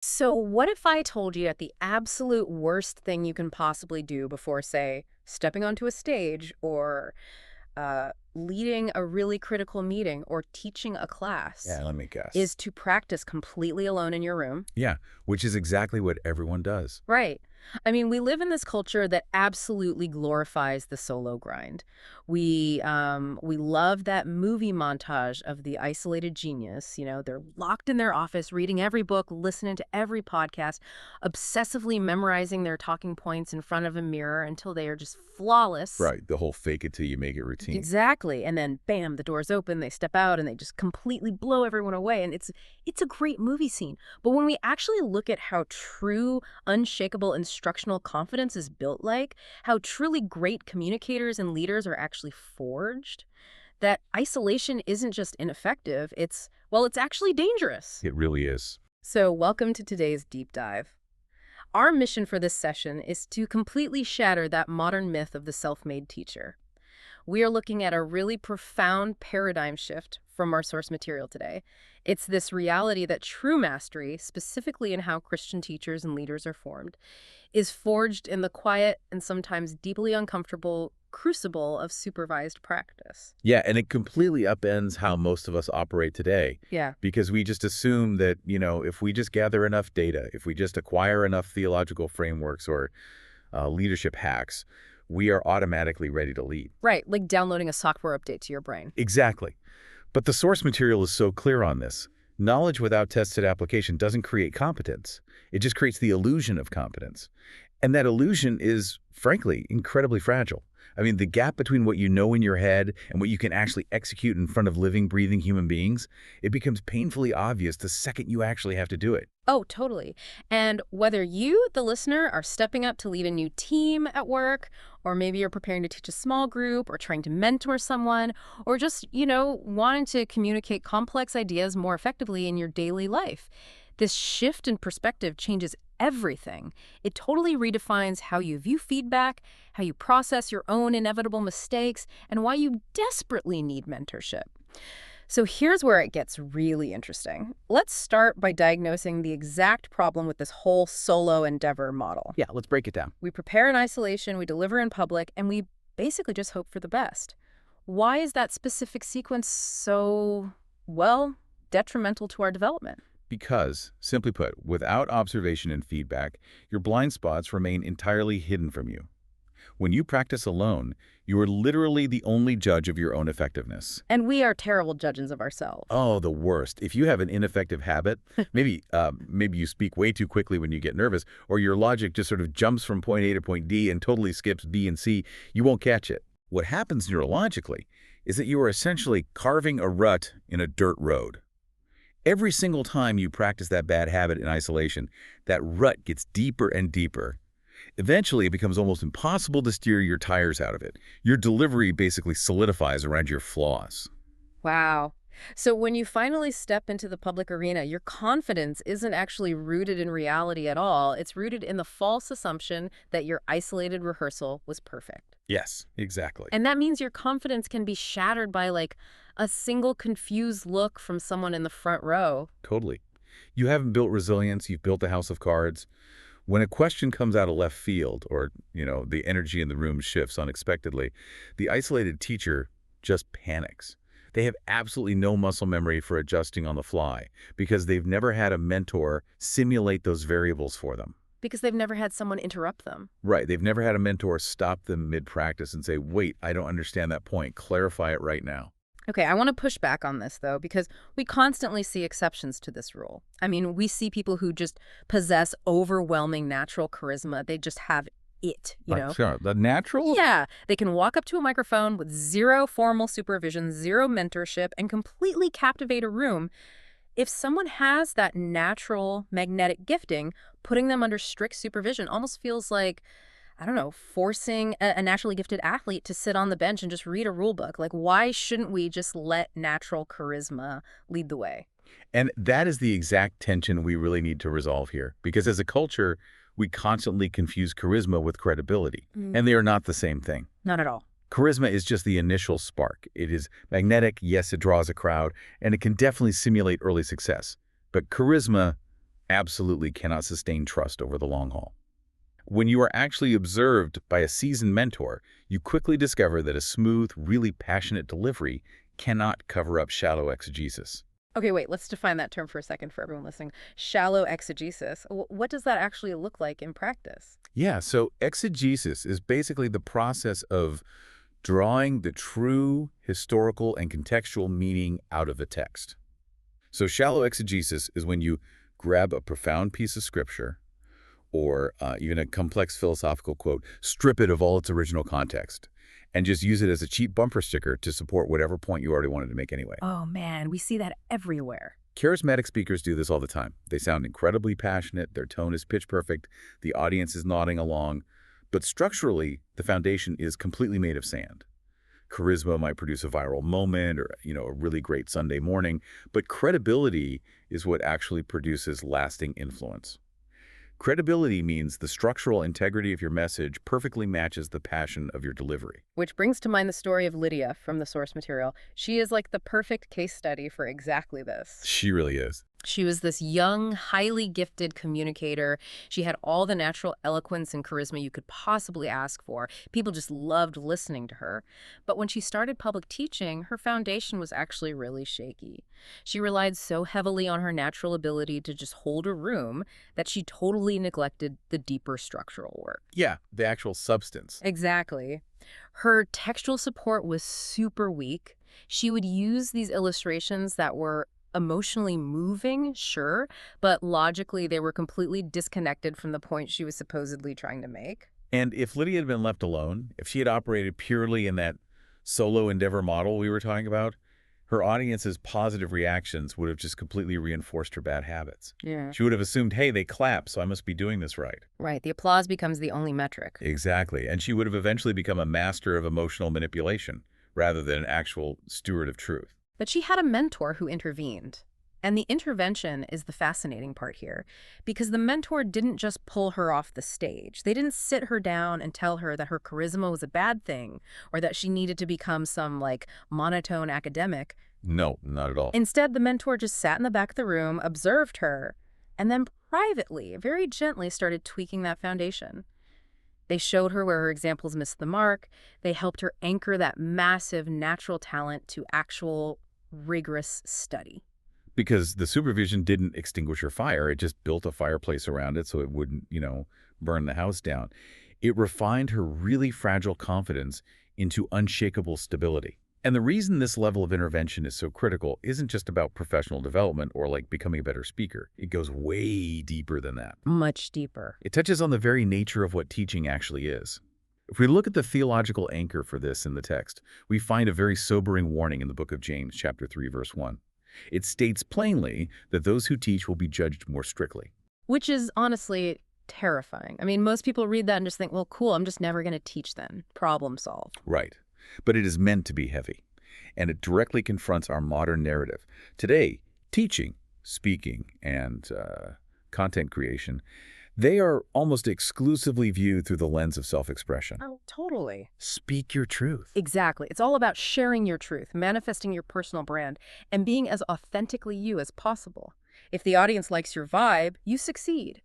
So, what if I told you that the absolute worst thing you can possibly do before, say, stepping onto a stage or leading a really critical meeting or teaching a class Yeah, let me guess. is to practice completely alone in your room? Yeah, which is exactly what everyone does. Right. I mean, we live in this culture that absolutely glorifies the solo grind. We love that movie montage of the isolated genius. They're locked in their office, reading every book, listening to every podcast, obsessively memorizing their talking points in front of a mirror until they are just flawless. Right, the whole fake it till you make it routine. Exactly. And then bam, the doors open, they step out and they just completely blow everyone away. And it's a great movie scene. But when we actually look at how true, unshakable instructional confidence is built like, how truly great communicators and leaders are actually forged, that isolation isn't just ineffective, it's actually dangerous. It really is. So, welcome to today's deep dive. Our mission for this session is to completely shatter that modern myth of the self-made teacher. We are looking at a really profound paradigm shift from our source material today. It's this reality that true mastery, specifically in how Christian teachers and leaders are formed, is forged in the quiet and sometimes deeply uncomfortable crucible of supervised practice. Yeah, and it completely upends how most of us operate today Yeah. because we just assume that, if we just gather enough data, if we just acquire enough theological frameworks or leadership hacks, we are automatically ready to lead. Right, like downloading a software update to your brain. Exactly. But the source material is so clear on this. Knowledge without tested application doesn't create competence. It just creates the illusion of competence. And that illusion is, frankly, incredibly fragile. I mean, the gap between what you know in your head and what you can actually execute in front of living, breathing human beings, it becomes painfully obvious the second you actually have to do it. Oh, totally. And whether you, the listener, are stepping up to lead a new team at work, or maybe you're preparing to teach a small group, or trying to mentor someone, or just, wanting to communicate complex ideas more effectively in your daily life, this shift in perspective changes everything. It totally redefines how you view feedback, how you process your own inevitable mistakes, and why you desperately need mentorship. So here's where it gets really interesting. Let's start by diagnosing the exact problem with this whole solo endeavor model. Yeah, let's break it down. We prepare in isolation, we deliver in public, and we basically just hope for the best. Why is that specific sequence so, detrimental to our development? Because, simply put, without observation and feedback, your blind spots remain entirely hidden from you. When you practice alone, you are literally the only judge of your own effectiveness. And we are terrible judges of ourselves. Oh, the worst. If you have an ineffective habit, maybe you speak way too quickly when you get nervous, or your logic just sort of jumps from point A to point D and totally skips B and C, you won't catch it. What happens neurologically is that you are essentially carving a rut in a dirt road. Every single time you practice that bad habit in isolation, that rut gets deeper and deeper. Eventually, it becomes almost impossible to steer your tires out of it. Your delivery basically solidifies around your flaws. Wow. So when you finally step into the public arena, your confidence isn't actually rooted in reality at all. It's rooted in the false assumption that your isolated rehearsal was perfect. Yes, exactly. And that means your confidence can be shattered by like a single confused look from someone in the front row. Totally. You haven't built resilience, you've built a house of cards. When a question comes out of left field or, the energy in the room shifts unexpectedly, the isolated teacher just panics. They have absolutely no muscle memory for adjusting on the fly because they've never had a mentor simulate those variables for them. Because they've never had someone interrupt them. Right. They've never had a mentor stop them mid-practice and say, wait, I don't understand that point. Clarify it right now. Okay, I want to push back on this, though, because we constantly see exceptions to this rule. I mean, we see people who just possess overwhelming natural charisma. They just have it, you know? Sure. The natural? Yeah, they can walk up to a microphone with zero formal supervision, zero mentorship, and completely captivate a room. If someone has that natural magnetic gifting, putting them under strict supervision almost feels like, I don't know, forcing a naturally gifted athlete to sit on the bench and just read a rule book. Like, why shouldn't we just let natural charisma lead the way? And that is the exact tension we really need to resolve here. Because as a culture, we constantly confuse charisma with credibility. And they are not the same thing. Not at all. Charisma is just the initial spark. It is magnetic, yes, it draws a crowd, and it can definitely simulate early success. But charisma absolutely cannot sustain trust over the long haul. When you are actually observed by a seasoned mentor, you quickly discover that a smooth, really passionate delivery cannot cover up shallow exegesis. Okay, wait, let's define that term for a second for everyone listening. Shallow exegesis. What does that actually look like in practice? Yeah, so exegesis is basically the process of drawing the true historical and contextual meaning out of a text. So shallow exegesis is when you grab a profound piece of scripture or even a complex philosophical quote, strip it of all its original context, and just use it as a cheap bumper sticker to support whatever point you already wanted to make anyway. Oh man, we see that everywhere. Charismatic speakers do this all the time. They sound incredibly passionate, their tone is pitch perfect, the audience is nodding along, but structurally, the foundation is completely made of sand. Charisma might produce a viral moment or, a really great Sunday morning, but credibility is what actually produces lasting influence. Credibility means the structural integrity of your message perfectly matches the passion of your delivery. Which brings to mind the story of Lydia from the source material. She is like the perfect case study for exactly this. She really is. She was this young, highly gifted communicator. She had all the natural eloquence and charisma you could possibly ask for. People just loved listening to her. But when she started public teaching, her foundation was actually really shaky. She relied so heavily on her natural ability to just hold a room that she totally neglected the deeper structural work. Yeah, the actual substance. Exactly. Her textual support was super weak. She would use these illustrations that were emotionally moving, sure, but logically they were completely disconnected from the point she was supposedly trying to make. And if Lydia had been left alone, if she had operated purely in that solo endeavor model we were talking about, her audience's positive reactions would have just completely reinforced her bad habits. Yeah. She would have assumed, hey, they clap, so I must be doing this right. Right, the applause becomes the only metric. Exactly. And she would have eventually become a master of emotional manipulation rather than an actual steward of truth. But she had a mentor who intervened. And the intervention is the fascinating part here, because the mentor didn't just pull her off the stage. They didn't sit her down and tell her that her charisma was a bad thing or that she needed to become some, monotone academic. No, not at all. Instead, the mentor just sat in the back of the room, observed her, and then privately, very gently started tweaking that foundation. They showed her where her examples missed the mark. They helped her anchor that massive natural talent to actual rigorous study. Because the supervision didn't extinguish her fire. It just built a fireplace around it so it wouldn't, burn the house down. It refined her really fragile confidence into unshakable stability. And the reason this level of intervention is so critical isn't just about professional development or becoming a better speaker. It goes way deeper than that. Much deeper. It touches on the very nature of what teaching actually is. If we look at the theological anchor for this in the text, we find a very sobering warning in the book of James, chapter 3, verse 1. It states plainly that those who teach will be judged more strictly. Which is honestly terrifying. I mean, most people read that and just think, well, cool, I'm just never going to teach then. Problem solved. Right. But it is meant to be heavy, and it directly confronts our modern narrative. Today, teaching, speaking, and content creation, they are almost exclusively viewed through the lens of self-expression. Oh, totally. Speak your truth. Exactly. It's all about sharing your truth, manifesting your personal brand, and being as authentically you as possible. If the audience likes your vibe, you succeed.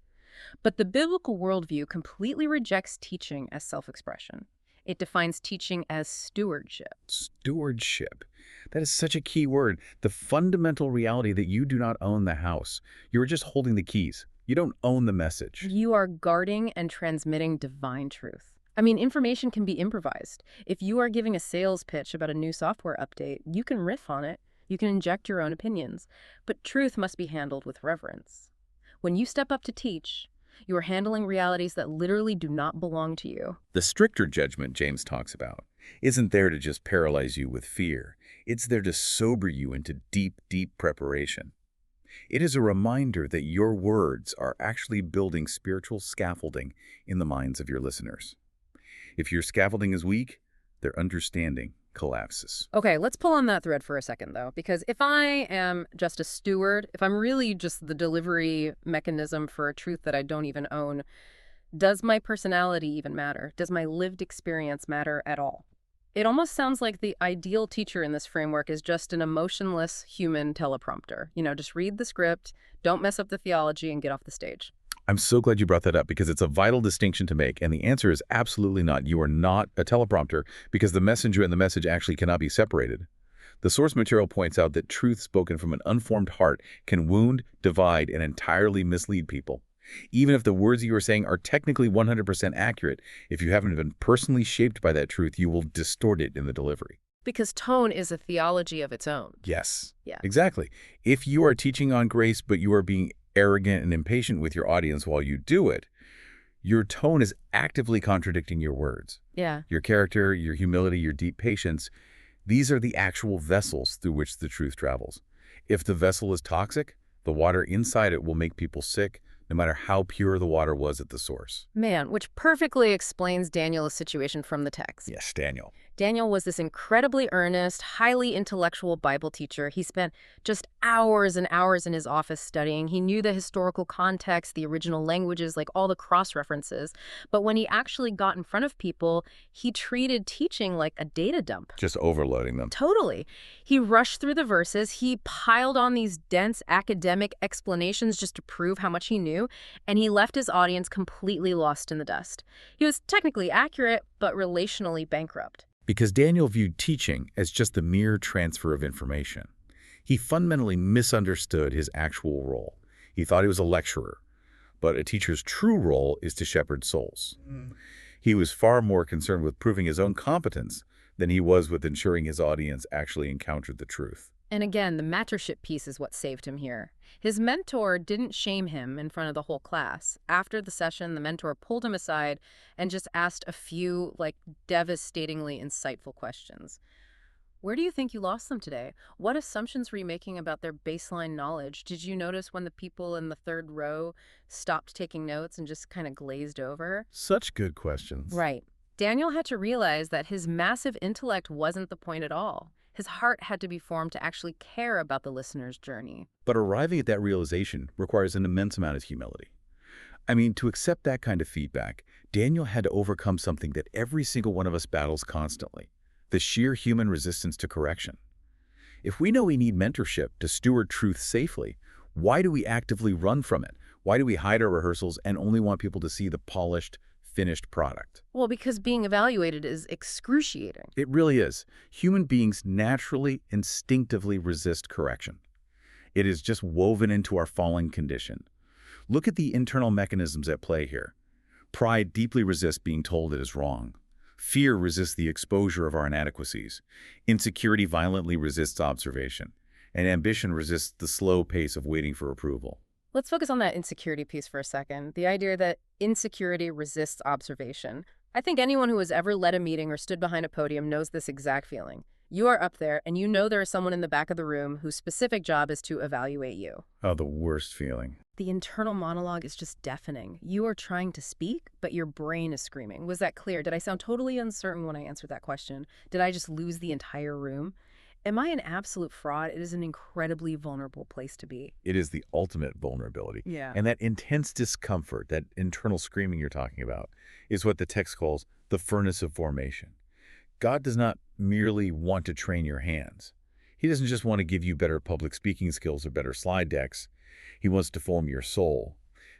But the biblical worldview completely rejects teaching as self-expression. It defines teaching as stewardship. Stewardship. That is such a key word. The fundamental reality that you do not own the house. You're just holding the keys. You don't own the message. You are guarding and transmitting divine truth. I mean, information can be improvised. If you are giving a sales pitch about a new software update, you can riff on it. You can inject your own opinions. But truth must be handled with reverence. When you step up to teach, you are handling realities that literally do not belong to you. The stricter judgment James talks about isn't there to just paralyze you with fear. It's there to sober you into deep, deep preparation. It is a reminder that your words are actually building spiritual scaffolding in the minds of your listeners. If your scaffolding is weak, their understanding collapses. Okay, let's pull on that thread for a second, though, because if I am just a steward, if I'm really just the delivery mechanism for a truth that I don't even own, does my personality even matter? Does my lived experience matter at all? It almost sounds like the ideal teacher in this framework is just an emotionless human teleprompter. Just read the script, don't mess up the theology, and get off the stage. I'm so glad you brought that up because it's a vital distinction to make, and the answer is absolutely not. You are not a teleprompter because the messenger and the message actually cannot be separated. The source material points out that truth spoken from an unformed heart can wound, divide, and entirely mislead people. Even if the words you are saying are technically 100% accurate, if you haven't been personally shaped by that truth, you will distort it in the delivery. Because tone is a theology of its own. Yes, Yeah. exactly. If you are teaching on grace, but you are being arrogant and impatient with your audience while you do it, your tone is actively contradicting your words. Yeah. Your character, your humility, your deep patience, these are the actual vessels through which the truth travels. If the vessel is toxic, the water inside it will make people sick, no matter how pure the water was at the source. Man, which perfectly explains Daniel's situation from the text. Yes, Daniel. Daniel was this incredibly earnest, highly intellectual Bible teacher. He spent just hours and hours in his office studying. He knew the historical context, the original languages, like all the cross-references. But when he actually got in front of people, he treated teaching like a data dump. Just overloading them. Totally. He rushed through the verses. He piled on these dense academic explanations just to prove how much he knew, and he left his audience completely lost in the dust. He was technically accurate, but relationally bankrupt. Because Daniel viewed teaching as just the mere transfer of information. He fundamentally misunderstood his actual role. He thought he was a lecturer, but a teacher's true role is to shepherd souls. He was far more concerned with proving his own competence than he was with ensuring his audience actually encountered the truth. And again, the mentorship piece is what saved him here. His mentor didn't shame him in front of the whole class. After the session, the mentor pulled him aside and just asked a few, devastatingly insightful questions. Where do you think you lost them today? What assumptions were you making about their baseline knowledge? Did you notice when the people in the third row stopped taking notes and just kind of glazed over? Such good questions. Right. Daniel had to realize that his massive intellect wasn't the point at all. His heart had to be formed to actually care about the listener's journey. But arriving at that realization requires an immense amount of humility. I mean, to accept that kind of feedback, Daniel had to overcome something that every single one of us battles constantly: the sheer human resistance to correction. If we know we need mentorship to steward truth safely, why do we actively run from it? Why do we hide our rehearsals and only want people to see the polished, finished product? Well, because being evaluated is excruciating. It really is. Human beings naturally, instinctively resist correction. It is just woven into our fallen condition. Look at the internal mechanisms at play here. Pride deeply resists being told it is wrong. Fear resists the exposure of our inadequacies. Insecurity violently resists observation. And ambition resists the slow pace of waiting for approval. Let's focus on that insecurity piece for a second. The idea that insecurity resists observation. I think anyone who has ever led a meeting or stood behind a podium knows this exact feeling. You are up there, and you know there is someone in the back of the room whose specific job is to evaluate you. Oh, the worst feeling. The internal monologue is just deafening. You are trying to speak, but your brain is screaming. Was that clear? Did I sound totally uncertain when I answered that question? Did I just lose the entire room? Am I an absolute fraud? It is an incredibly vulnerable place to be. It is the ultimate vulnerability. Yeah. And that intense discomfort, that internal screaming you're talking about, is what the text calls the furnace of formation. God does not merely want to train your hands. He doesn't just want to give you better public speaking skills or better slide decks. He wants to form your soul.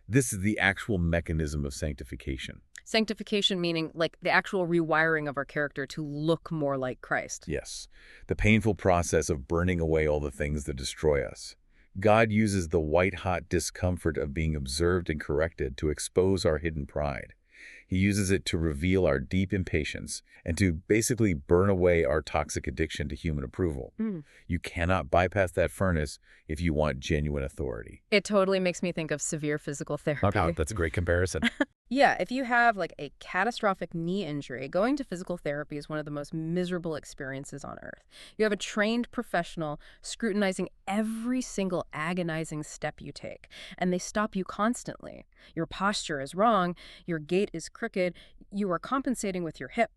This is the actual mechanism of sanctification. Sanctification meaning the actual rewiring of our character to look more like Christ. Yes, the painful process of burning away all the things that destroy us. God uses the white-hot discomfort of being observed and corrected to expose our hidden pride. He uses it to reveal our deep impatience and to basically burn away our toxic addiction to human approval. You cannot bypass that furnace if you want genuine authority. It totally makes me think of severe physical therapy. Oh, that's a great comparison. Yeah, if you have a catastrophic knee injury, going to physical therapy is one of the most miserable experiences on earth. You have a trained professional scrutinizing every single agonizing step you take, and they stop you constantly. Your posture is wrong, your gait is crooked, you are compensating with your hip.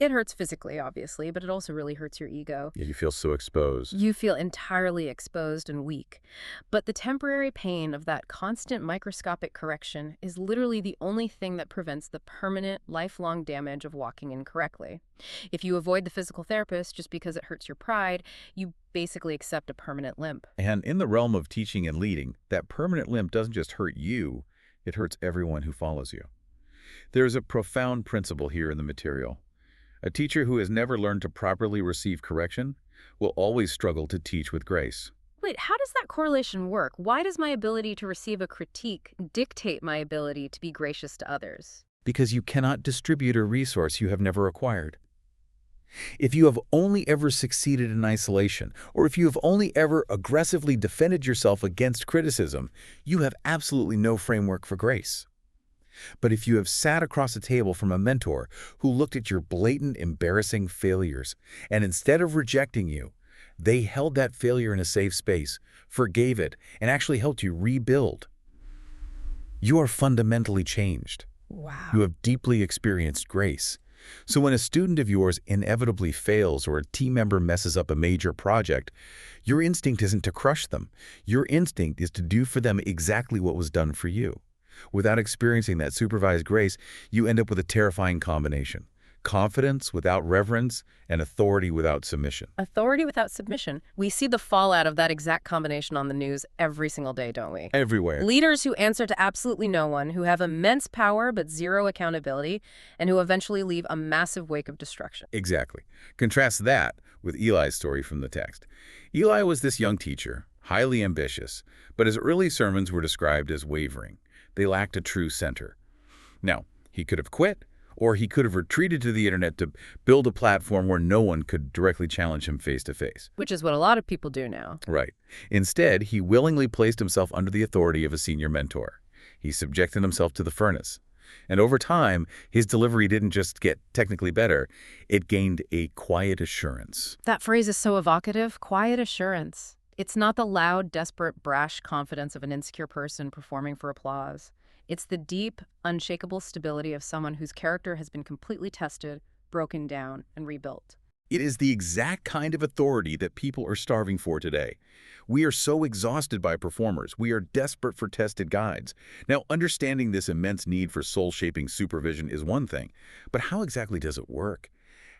It hurts physically, obviously, but it also really hurts your ego. Yeah, you feel so exposed. You feel entirely exposed and weak. But the temporary pain of that constant microscopic correction is literally the only thing that prevents the permanent, lifelong damage of walking incorrectly. If you avoid the physical therapist just because it hurts your pride, you basically accept a permanent limp. And in the realm of teaching and leading, that permanent limp doesn't just hurt you, it hurts everyone who follows you. There is a profound principle here in the material. A teacher who has never learned to properly receive correction will always struggle to teach with grace. Wait, how does that correlation work? Why does my ability to receive a critique dictate my ability to be gracious to others? Because you cannot distribute a resource you have never acquired. If you have only ever succeeded in isolation, or if you have only ever aggressively defended yourself against criticism, you have absolutely no framework for grace. But if you have sat across a table from a mentor who looked at your blatant, embarrassing failures, and instead of rejecting you, they held that failure in a safe space, forgave it, and actually helped you rebuild, you are fundamentally changed. Wow. You have deeply experienced grace. So when a student of yours inevitably fails or a team member messes up a major project, your instinct isn't to crush them. Your instinct is to do for them exactly what was done for you. Without experiencing that supervised grace, you end up with a terrifying combination: confidence without reverence and authority without submission. Authority without submission. We see the fallout of that exact combination on the news every single day, don't we? Everywhere. Leaders who answer to absolutely no one, who have immense power but zero accountability, and who eventually leave a massive wake of destruction. Exactly. Contrast that with Eli's story from the text. Eli was this young teacher, highly ambitious, but his early sermons were described as wavering. They lacked a true center. Now, he could have quit, or he could have retreated to the internet to build a platform where no one could directly challenge him face to face. Which is what a lot of people do now. Right. Instead, he willingly placed himself under the authority of a senior mentor. He subjected himself to the furnace. And over time, his delivery didn't just get technically better, it gained a quiet assurance. That phrase is so evocative, quiet assurance. It's not the loud, desperate, brash confidence of an insecure person performing for applause. It's the deep, unshakable stability of someone whose character has been completely tested, broken down, and rebuilt. It is the exact kind of authority that people are starving for today. We are so exhausted by performers. We are desperate for tested guides. Now, understanding this immense need for soul-shaping supervision is one thing, but how exactly does it work?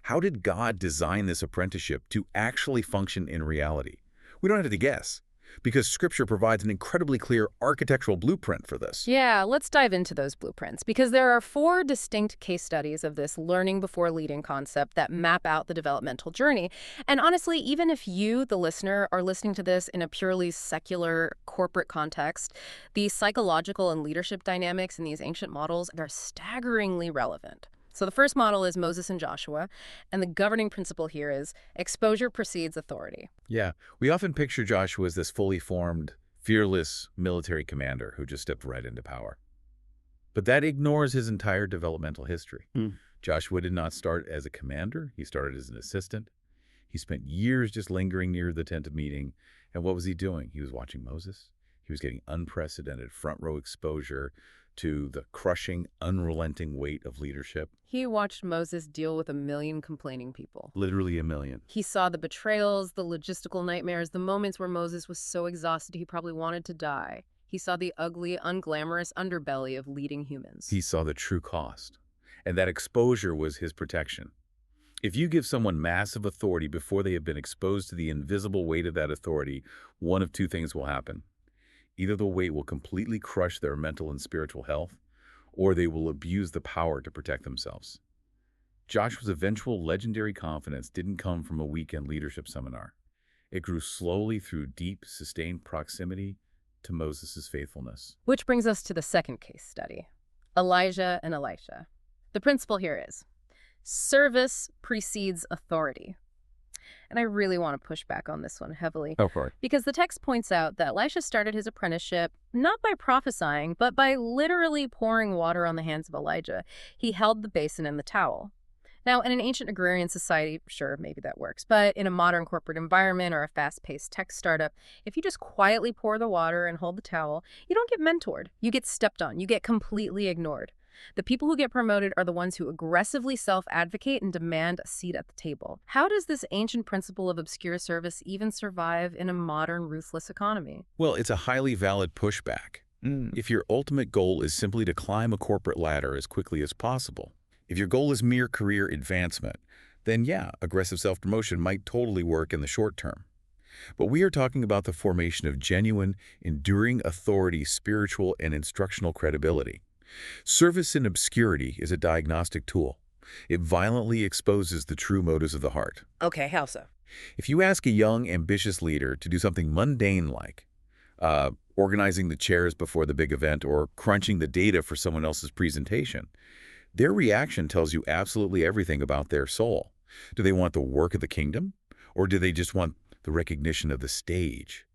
How did God design this apprenticeship to actually function in reality? We don't have to guess, because Scripture provides an incredibly clear architectural blueprint for this. Yeah, let's dive into those blueprints, because there are 4 distinct case studies of this learning before leading concept that map out the developmental journey. And honestly, even if you, the listener, are listening to this in a purely secular corporate context, the psychological and leadership dynamics in these ancient models are staggeringly relevant. So the first model is Moses and Joshua, and the governing principle here is exposure precedes authority. Yeah, we often picture Joshua as this fully formed, fearless military commander who just stepped right into power. But that ignores his entire developmental history. Joshua did not start as a commander. He started as an assistant. He spent years just lingering near the tent of meeting. And what was he doing? He was watching Moses. He was getting unprecedented front-row exposure to the crushing, unrelenting weight of leadership. He watched Moses deal with 1 million complaining people. Literally 1 million. He saw the betrayals, the logistical nightmares, the moments where Moses was so exhausted he probably wanted to die. He saw the ugly, unglamorous underbelly of leading humans. He saw the true cost. And that exposure was his protection. If you give someone massive authority before they have been exposed to the invisible weight of that authority, one of two things will happen. Either the weight will completely crush their mental and spiritual health, or they will abuse the power to protect themselves. Joshua's eventual legendary confidence didn't come from a weekend leadership seminar. It grew slowly through deep, sustained proximity to Moses' faithfulness. Which brings us to the second case study, Elijah and Elisha. The principle here is service precedes authority. And I really want to push back on this one heavily. Oh, for it. Because the text points out that Elisha started his apprenticeship not by prophesying, but by literally pouring water on the hands of Elijah. He held the basin and the towel. Now, in an ancient agrarian society, sure, maybe that works. But in a modern corporate environment or a fast-paced tech startup, if you just quietly pour the water and hold the towel, you don't get mentored. You get stepped on. You get completely ignored. The people who get promoted are the ones who aggressively self-advocate and demand a seat at the table. How does this ancient principle of obscure service even survive in a modern, ruthless economy? Well, it's a highly valid pushback. If your ultimate goal is simply to climb a corporate ladder as quickly as possible, if your goal is mere career advancement, then yeah, aggressive self-promotion might totally work in the short term. But we are talking about the formation of genuine, enduring authority, spiritual, and instructional credibility. Service in obscurity is a diagnostic tool. It violently exposes the true motives of the heart. Okay, how so? If you ask a young, ambitious leader to do something mundane like organizing the chairs before the big event or crunching the data for someone else's presentation, their reaction tells you absolutely everything about their soul. Do they want the work of the kingdom, or do they just want the recognition of the stage?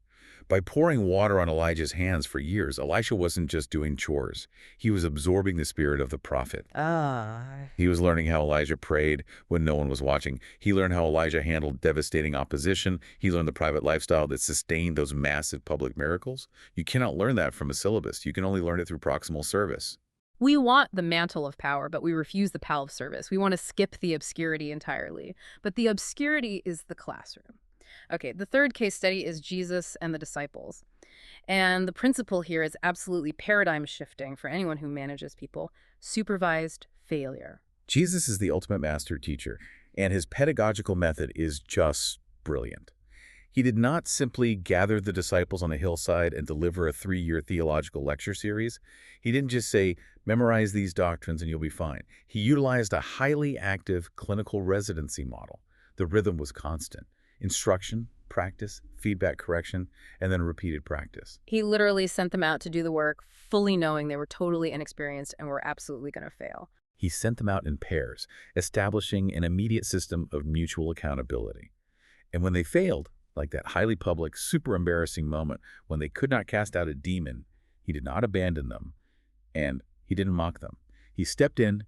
By pouring water on Elijah's hands for years, Elisha wasn't just doing chores. He was absorbing the spirit of the prophet. He was learning how Elijah prayed when no one was watching. He learned how Elijah handled devastating opposition. He learned the private lifestyle that sustained those massive public miracles. You cannot learn that from a syllabus. You can only learn it through proximal service. We want the mantle of power, but we refuse the pal of service. We want to skip the obscurity entirely. But the obscurity is the classroom. Okay, the third case study is Jesus and the disciples. And the principle here is absolutely paradigm shifting for anyone who manages people: supervised failure. Jesus is the ultimate master teacher, and his pedagogical method is just brilliant. He did not simply gather the disciples on a hillside and deliver a 3-year theological lecture series. He didn't just say, memorize these doctrines and you'll be fine. He utilized a highly active clinical residency model. The rhythm was constant: instruction, practice, feedback, correction, and then repeated practice. He literally sent them out to do the work, fully knowing they were totally inexperienced and were absolutely going to fail. He sent them out in pairs, establishing an immediate system of mutual accountability. And when they failed, like that highly public, super embarrassing moment when they could not cast out a demon, he did not abandon them, and he didn't mock them. He stepped in,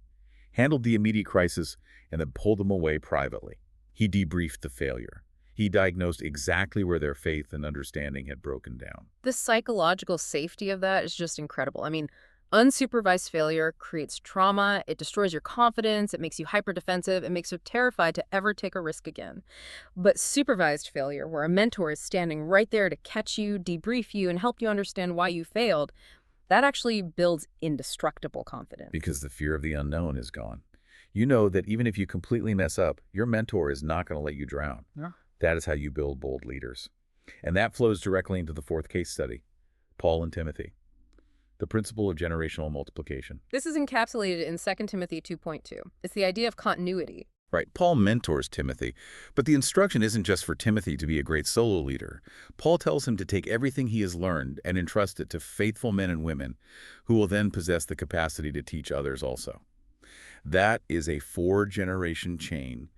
handled the immediate crisis, and then pulled them away privately. He debriefed the failure. He diagnosed exactly where their faith and understanding had broken down. The psychological safety of that is just incredible. I mean, unsupervised failure creates trauma, it destroys your confidence, it makes you hyper-defensive, it makes you terrified to ever take a risk again. But supervised failure, where a mentor is standing right there to catch you, debrief you, and help you understand why you failed, that actually builds indestructible confidence. Because the fear of the unknown is gone. You know that even if you completely mess up, your mentor is not going to let you drown. Yeah. That is how you build bold leaders. And that flows directly into the fourth case study, Paul and Timothy. The principle of generational multiplication. This is encapsulated in 2 Timothy 2.2. It's the idea of continuity. Right, Paul mentors Timothy, but the instruction isn't just for Timothy to be a great solo leader. Paul tells him to take everything he has learned and entrust it to faithful men and women who will then possess the capacity to teach others also. That is a 4-generation chain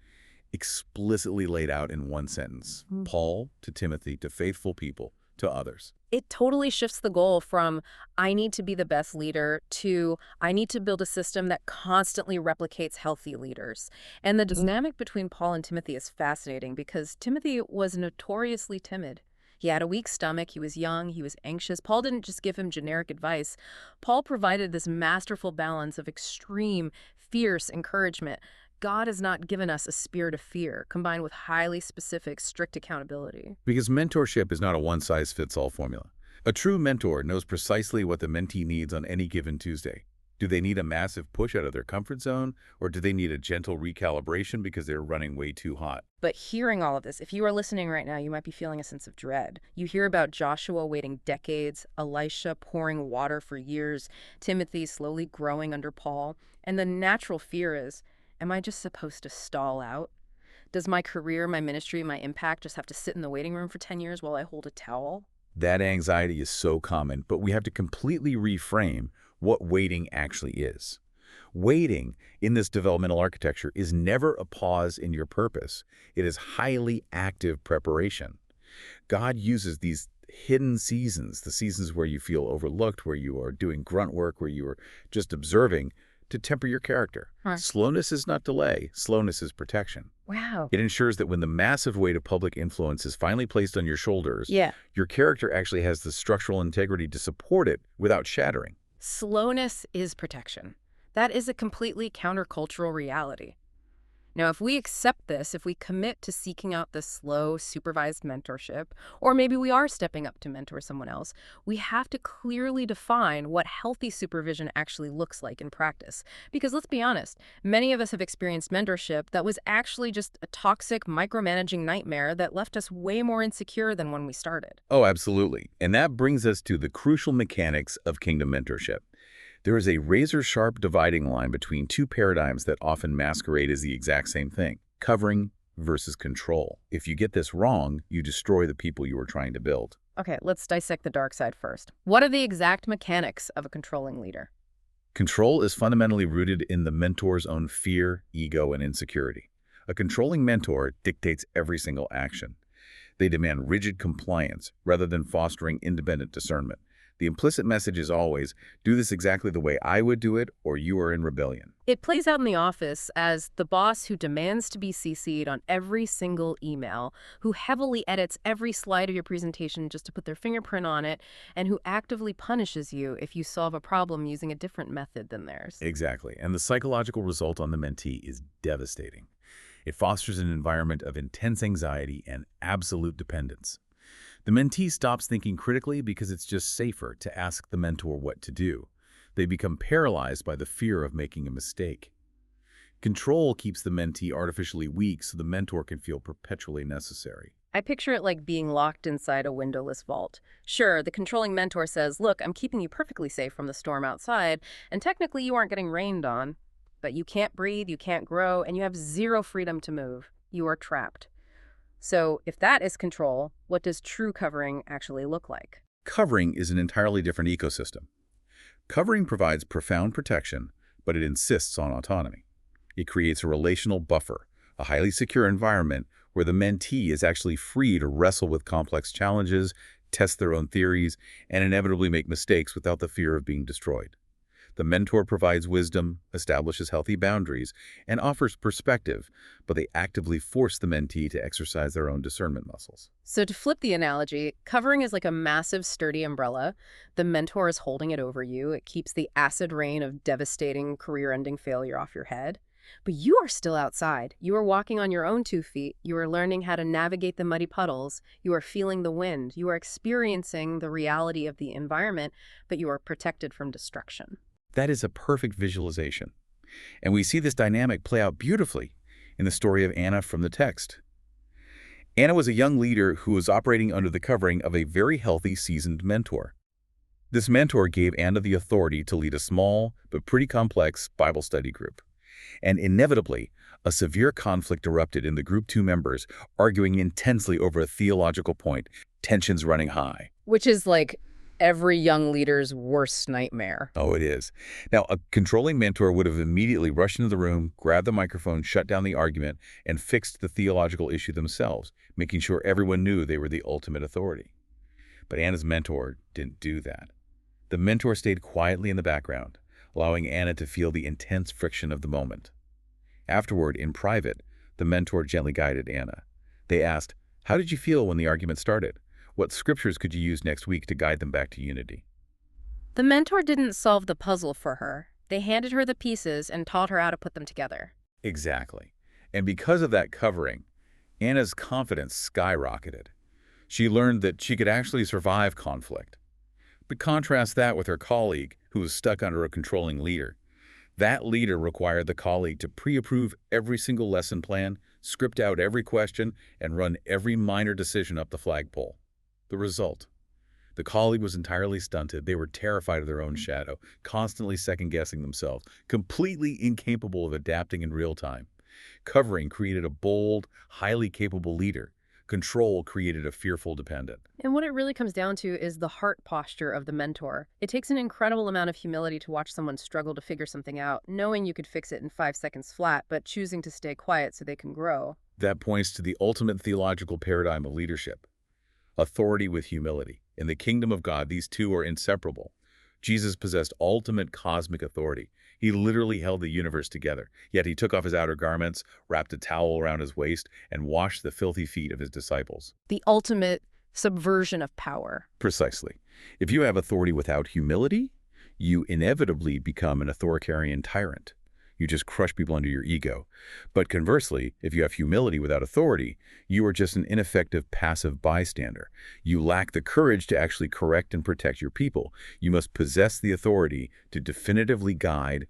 explicitly laid out in one sentence. Paul to Timothy to faithful people to others. It totally shifts the goal from I need to be the best leader to I need to build a system that constantly replicates healthy leaders. And the dynamic between Paul and Timothy is fascinating because Timothy was notoriously timid. He had a weak stomach, he was young, he was anxious. Paul didn't just give him generic advice. Paul provided this masterful balance of extreme, fierce encouragement. God has not given us a spirit of fear, combined with highly specific, strict accountability. Because mentorship is not a one-size-fits-all formula. A true mentor knows precisely what the mentee needs on any given Tuesday. Do they need a massive push out of their comfort zone, or do they need a gentle recalibration because they're running way too hot? But hearing all of this, if you are listening right now, you might be feeling a sense of dread. You hear about Joshua waiting decades, Elisha pouring water for years, Timothy slowly growing under Paul, and the natural fear is, am I just supposed to stall out? Does my career, my ministry, my impact just have to sit in the waiting room for 10 years while I hold a towel? That anxiety is so common, but we have to completely reframe what waiting actually is. Waiting in this developmental architecture is never a pause in your purpose. It is highly active preparation. God uses these hidden seasons, the seasons where you feel overlooked, where you are doing grunt work, where you are just observing, to temper your character. Huh. Slowness is not delay. Slowness is protection. Wow. It ensures that when the massive weight of public influence is finally placed on your shoulders, your character actually has the structural integrity to support it without shattering. Slowness is protection. That is a completely countercultural reality. Now, if we accept this, if we commit to seeking out this slow, supervised mentorship, or maybe we are stepping up to mentor someone else, we have to clearly define what healthy supervision actually looks like in practice. Because let's be honest, many of us have experienced mentorship that was actually just a toxic, micromanaging nightmare that left us way more insecure than when we started. Oh, absolutely. And that brings us to the crucial mechanics of kingdom mentorship. There is a razor-sharp dividing line between two paradigms that often masquerade as the exact same thing: covering versus control. If you get this wrong, you destroy the people you are trying to build. Okay, let's dissect the dark side first. What are the exact mechanics of a controlling leader? Control is fundamentally rooted in the mentor's own fear, ego, and insecurity. A controlling mentor dictates every single action. They demand rigid compliance rather than fostering independent discernment. The implicit message is always, do this exactly the way I would do it, or you are in rebellion. It plays out in the office as the boss who demands to be CC'd on every single email, who heavily edits every slide of your presentation just to put their fingerprint on it, and who actively punishes you if you solve a problem using a different method than theirs. Exactly. And the psychological result on the mentee is devastating. It fosters an environment of intense anxiety and absolute dependence. The mentee stops thinking critically because it's just safer to ask the mentor what to do. They become paralyzed by the fear of making a mistake. Control keeps the mentee artificially weak so the mentor can feel perpetually necessary. I picture it like being locked inside a windowless vault. Sure, the controlling mentor says, look, I'm keeping you perfectly safe from the storm outside, and technically you aren't getting rained on. But you can't breathe, you can't grow, and you have zero freedom to move. You are trapped. So if that is control, what does true covering actually look like? Covering is an entirely different ecosystem. Covering provides profound protection, but it insists on autonomy. It creates a relational buffer, a highly secure environment where the mentee is actually free to wrestle with complex challenges, test their own theories, and inevitably make mistakes without the fear of being destroyed. The mentor provides wisdom, establishes healthy boundaries, and offers perspective, but they actively force the mentee to exercise their own discernment muscles. So to flip the analogy, covering is like a massive, sturdy umbrella. The mentor is holding it over you. It keeps the acid rain of devastating, career-ending failure off your head. But you are still outside. You are walking on your own 2 feet. You are learning how to navigate the muddy puddles. You are feeling the wind. You are experiencing the reality of the environment, but you are protected from destruction. That is a perfect visualization. And we see this dynamic play out beautifully in the story of Anna from the text. Anna was a young leader who was operating under the covering of a very healthy, seasoned mentor. This mentor gave Anna the authority to lead a small but pretty complex Bible study group. And inevitably, a severe conflict erupted in the group 2 members, arguing intensely over a theological point, tensions running high. Which is like every young leader's worst nightmare. Oh, it is. Now, a controlling mentor would have immediately rushed into the room, grabbed the microphone, shut down the argument, and fixed the theological issue themselves, making sure everyone knew they were the ultimate authority. But Anna's mentor didn't do that. The mentor stayed quietly in the background, allowing Anna to feel the intense friction of the moment. Afterward, in private, the mentor gently guided Anna. They asked, "How did you feel when the argument started? What scriptures could you use next week to guide them back to unity?" The mentor didn't solve the puzzle for her. They handed her the pieces and taught her how to put them together. Exactly. And because of that covering, Anna's confidence skyrocketed. She learned that she could actually survive conflict. But contrast that with her colleague, who was stuck under a controlling leader. That leader required the colleague to pre-approve every single lesson plan, script out every question, and run every minor decision up the flagpole. The result: the colleague was entirely stunted. They were terrified of their own shadow, constantly second-guessing themselves, completely incapable of adapting in real time. Covering created a bold, highly capable leader. Control created a fearful dependent. And what it really comes down to is the heart posture of the mentor. It takes an incredible amount of humility to watch someone struggle to figure something out, knowing you could fix it in 5 seconds flat, but choosing to stay quiet so they can grow. That points to the ultimate theological paradigm of leadership: authority with humility. In the kingdom of God, these two are inseparable. Jesus possessed ultimate cosmic authority. He literally held the universe together. Yet he took off his outer garments, wrapped a towel around his waist, and washed the filthy feet of his disciples. The ultimate subversion of power. Precisely. If you have authority without humility, you inevitably become an authoritarian tyrant. You just crush people under your ego. But conversely, if you have humility without authority, you are just an ineffective passive bystander. You lack the courage to actually correct and protect your people. You must possess the authority to definitively guide,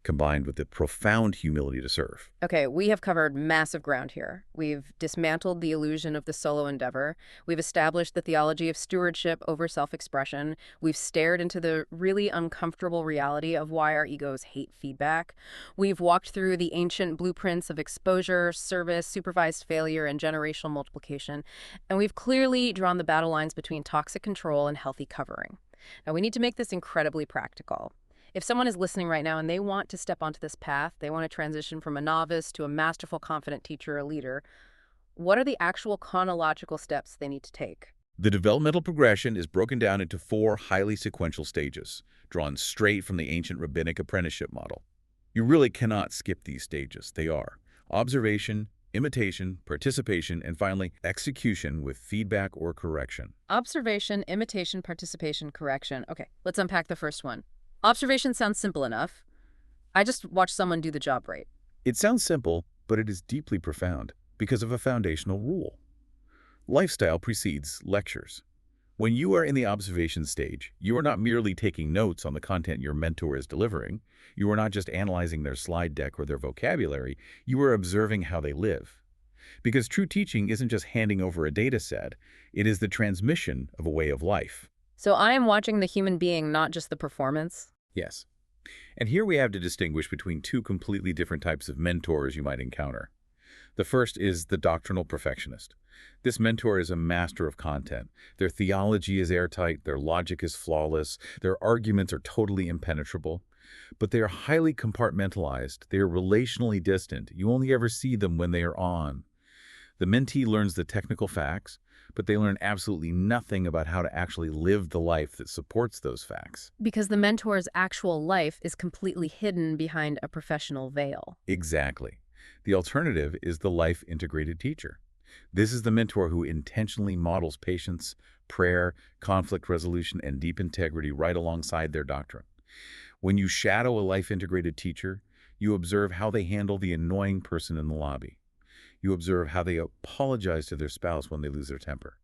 combined with the profound humility to serve. Okay, we have covered massive ground here. We've dismantled the illusion of the solo endeavor. We've established the theology of stewardship over self-expression. We've stared into the really uncomfortable reality of why our egos hate feedback. We've walked through the ancient blueprints of exposure, service, supervised failure, and generational multiplication. And we've clearly drawn the battle lines between toxic control and healthy covering. Now, we need to make this incredibly practical. If someone is listening right now and they want to step onto this path, they want to transition from a novice to a masterful, confident teacher or leader, what are the actual chronological steps they need to take? The developmental progression is broken down into 4 highly sequential stages, drawn straight from the ancient rabbinic apprenticeship model. You really cannot skip these stages. They are observation, imitation, participation, and finally, execution with feedback or correction. Observation, imitation, participation, correction. Okay, let's unpack the first one. Observation sounds simple enough. I just watched someone do the job right. It sounds simple, but it is deeply profound because of a foundational rule. Lifestyle precedes lectures. When you are in the observation stage, you are not merely taking notes on the content your mentor is delivering. You are not just analyzing their slide deck or their vocabulary. You are observing how they live. Because true teaching isn't just handing over a data set. It is the transmission of a way of life. So I am watching the human being, not just the performance. Yes. And here we have to distinguish between 2 completely different types of mentors you might encounter. The first is the doctrinal perfectionist. This mentor is a master of content. Their theology is airtight, their logic is flawless, their arguments are totally impenetrable. But they are highly compartmentalized. They are relationally distant. You only ever see them when they are on. The mentee learns the technical facts, but they learn absolutely nothing about how to actually live the life that supports those facts. Because the mentor's actual life is completely hidden behind a professional veil. Exactly. The alternative is the life-integrated teacher. This is the mentor who intentionally models patience, prayer, conflict resolution, and deep integrity right alongside their doctrine. When you shadow a life-integrated teacher, you observe how they handle the annoying person in the lobby. You observe how they apologize to their spouse when they lose their temper.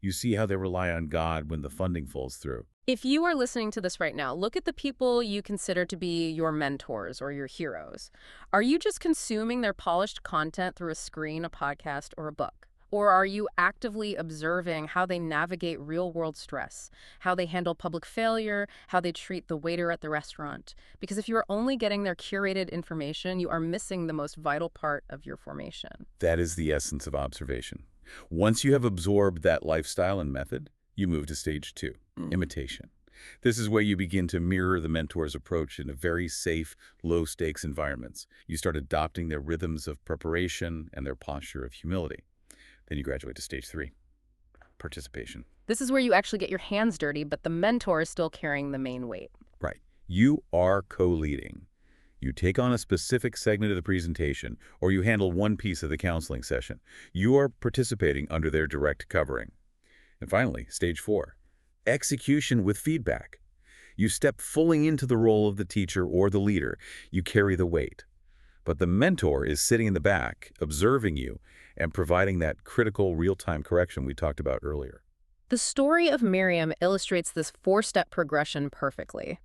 You see how they rely on God when the funding falls through. If you are listening to this right now, look at the people you consider to be your mentors or your heroes. Are you just consuming their polished content through a screen, a podcast, or a book? Or are you actively observing how they navigate real-world stress, how they handle public failure, how they treat the waiter at the restaurant? Because if you are only getting their curated information, you are missing the most vital part of your formation. That is the essence of observation. Once you have absorbed that lifestyle and method, you move to stage 2, imitation. This is where you begin to mirror the mentor's approach in a very safe, low-stakes environments. You start adopting their rhythms of preparation and their posture of humility. Then you graduate to stage 3, participation. This is where you actually get your hands dirty, but the mentor is still carrying the main weight. Right. You are co-leading. You take on a specific segment of the presentation, or you handle one piece of the counseling session. You are participating under their direct covering. And finally, stage 4, execution with feedback. You step fully into the role of the teacher or the leader. You carry the weight. But the mentor is sitting in the back, observing you, and providing that critical real-time correction we talked about earlier. The story of Miriam illustrates this 4-step progression perfectly.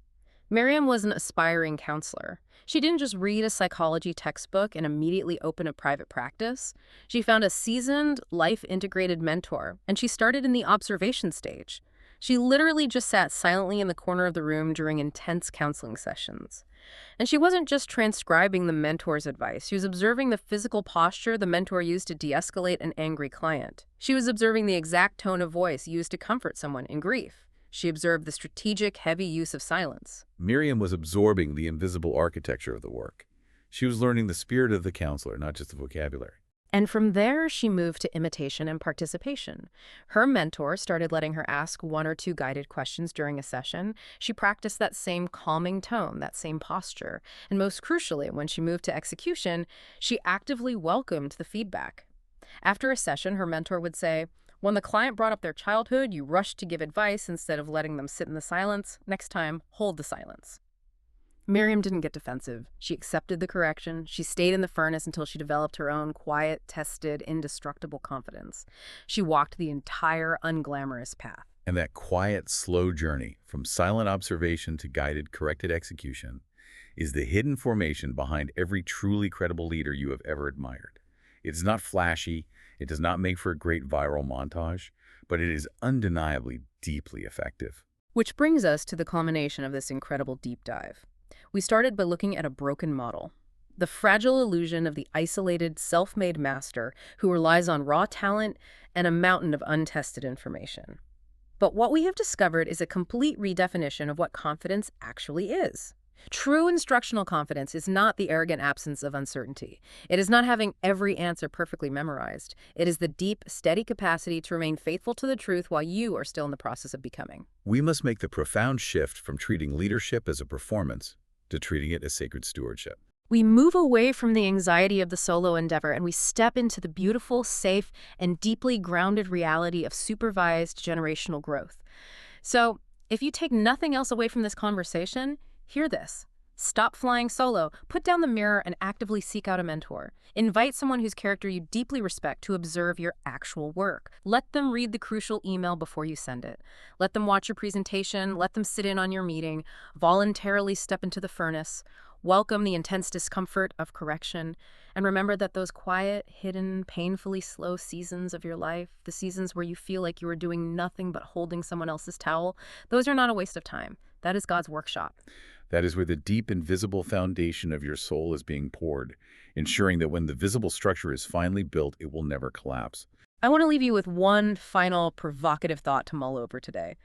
Miriam was an aspiring counselor. She didn't just read a psychology textbook and immediately open a private practice. She found a seasoned, life-integrated mentor, and she started in the observation stage. She literally just sat silently in the corner of the room during intense counseling sessions. And she wasn't just transcribing the mentor's advice. She was observing the physical posture the mentor used to de-escalate an angry client. She was observing the exact tone of voice used to comfort someone in grief. She observed the strategic, heavy use of silence. Miriam was absorbing the invisible architecture of the work. She was learning the spirit of the counselor, not just the vocabulary. And from there, she moved to imitation and participation. Her mentor started letting her ask 1 or 2 guided questions during a session. She practiced that same calming tone, that same posture. And most crucially, when she moved to execution, she actively welcomed the feedback. After a session, her mentor would say, When the client brought up their childhood, you rushed to give advice instead of letting them sit in the silence. Next time, hold the silence. Miriam didn't get defensive. She accepted the correction. She stayed in the furnace until she developed her own quiet, tested, indestructible confidence. She walked the entire unglamorous path. And that quiet, slow journey from silent observation to guided, corrected execution is the hidden formation behind every truly credible leader you have ever admired. It's not flashy, it does not make for a great viral montage, but it is undeniably deeply effective. Which brings us to the culmination of this incredible deep dive. We started by looking at a broken model, the fragile illusion of the isolated, self-made master who relies on raw talent and a mountain of untested information. But what we have discovered is a complete redefinition of what confidence actually is. True instructional confidence is not the arrogant absence of uncertainty. It is not having every answer perfectly memorized. It is the deep, steady capacity to remain faithful to the truth while you are still in the process of becoming. We must make the profound shift from treating leadership as a performance to treating it as sacred stewardship. We move away from the anxiety of the solo endeavor and we step into the beautiful, safe, and deeply grounded reality of supervised generational growth. So, if you take nothing else away from this conversation, hear this. Stop flying solo, put down the mirror, and actively seek out a mentor. Invite someone whose character you deeply respect to observe your actual work. Let them read the crucial email before you send it. Let them watch your presentation. Let them sit in on your meeting. Voluntarily step into the furnace. Welcome the intense discomfort of correction. And remember that those quiet, hidden, painfully slow seasons of your life, the seasons where you feel like you are doing nothing but holding someone else's towel, those are not a waste of time. That is God's workshop. That is where the deep, invisible foundation of your soul is being poured, ensuring that when the visible structure is finally built, it will never collapse. I want to leave you with one final provocative thought to mull over today.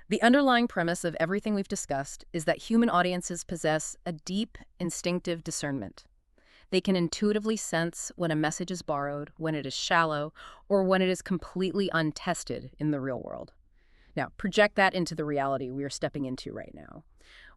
The underlying premise of everything we've discussed is that human audiences possess a deep, instinctive discernment. They can intuitively sense when a message is borrowed, when it is shallow, or when it is completely untested in the real world. Now, project that into the reality we are stepping into right now.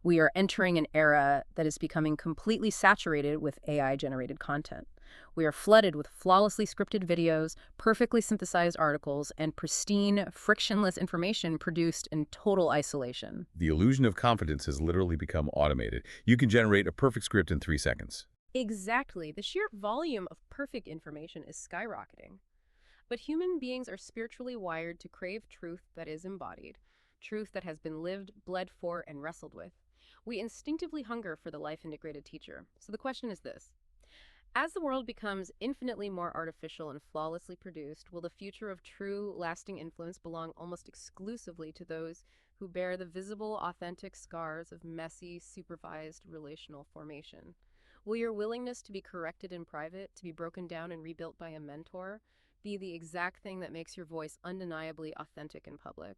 We are entering an era that is becoming completely saturated with AI-generated content. We are flooded with flawlessly scripted videos, perfectly synthesized articles, and pristine, frictionless information produced in total isolation. The illusion of confidence has literally become automated. You can generate a perfect script in 3 seconds. Exactly. The sheer volume of perfect information is skyrocketing. But human beings are spiritually wired to crave truth that is embodied, truth that has been lived, bled for, and wrestled with. We instinctively hunger for the life-integrated teacher. So the question is this. As the world becomes infinitely more artificial and flawlessly produced, will the future of true, lasting influence belong almost exclusively to those who bear the visible, authentic scars of messy, supervised relational formation? Will your willingness to be corrected in private, to be broken down and rebuilt by a mentor, be the exact thing that makes your voice undeniably authentic in public?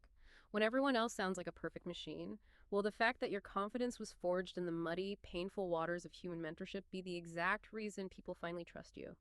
When everyone else sounds like a perfect machine, will the fact that your confidence was forged in the muddy, painful waters of human mentorship be the exact reason people finally trust you?